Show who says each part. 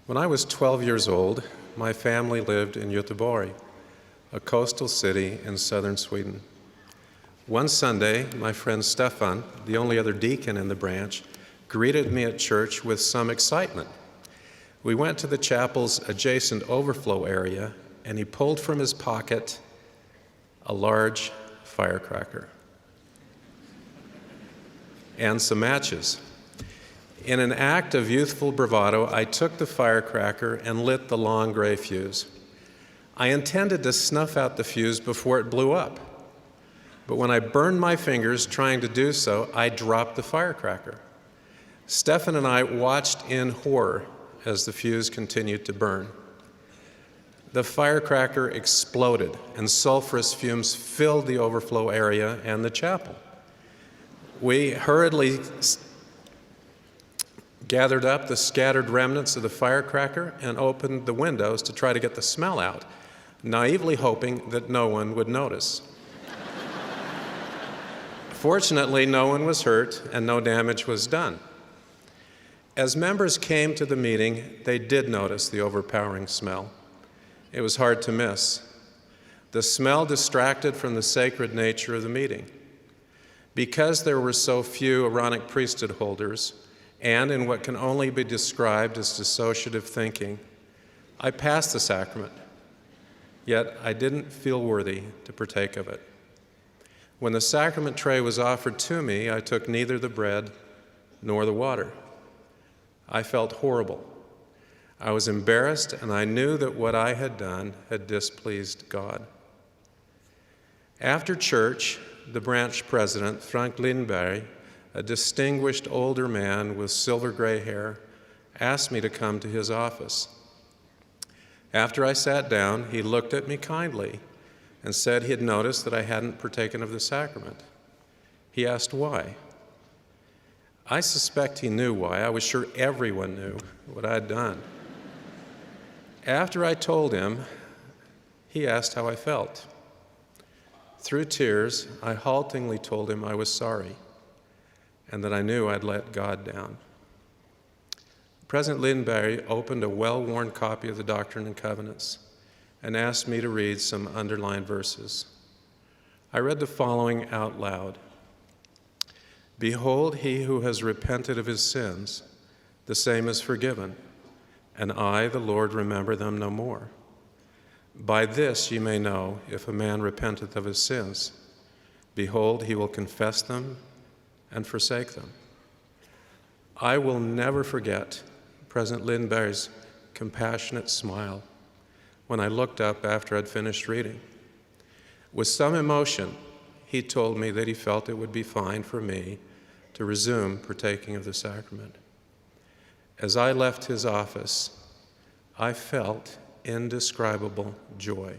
Speaker 1: When I was 12 years old, my family lived in Göteborg, a coastal city in southern Sweden. One Sunday, my friend Stefan, the only other deacon in the branch, greeted me at church with some excitement. We went to the chapel's adjacent overflow area, and he pulled from his pocket a large firecracker and some matches. In an act of youthful bravado, I took the firecracker and lit the long gray fuse. I intended to snuff out the fuse before it blew up. But when I burned my fingers trying to do so, I dropped the firecracker. Stefan and I watched in horror as the fuse continued to burn. The firecracker exploded, and sulfurous fumes filled the overflow area and the chapel. We hurriedly gathered up the scattered remnants of the firecracker and opened the windows to try to get the smell out, naively hoping that no one would notice. Fortunately, no one was hurt and no damage was done. As members came to the meeting, they did notice the overpowering smell. It was hard to miss. The smell distracted from the sacred nature of the meeting. Because there were so few Aaronic priesthood holders, and in what can only be described as dissociative thinking, I passed the sacrament, yet I didn't feel worthy to partake of it. When the sacrament tray was offered to me, I took neither the bread nor the water. I felt horrible. I was embarrassed, and I knew that what I had done had displeased God. After church, the branch president, Frank Lindberg, a distinguished older man with silver gray hair, asked me to come to his office. After I sat down, he looked at me kindly and said he had noticed that I hadn't partaken of the sacrament. He asked why. I suspect he knew why. I was sure everyone knew what I'd done. After I told him, he asked how I felt. Through tears, I haltingly told him I was sorry and that I knew I'd let God down. President Lindberg opened a well-worn copy of the Doctrine and Covenants and asked me to read some underlined verses. I read the following out loud. Behold, he who has repented of his sins, the same is forgiven, and I, the Lord, remember them no more. By this ye may know, if a man repenteth of his sins, behold, he will confess them and forsake them. I will never forget President Lindberg's compassionate smile when I looked up after I'd finished reading. With some emotion, he told me that he felt it would be fine for me to resume partaking of the sacrament. As I left his office, I felt indescribable joy.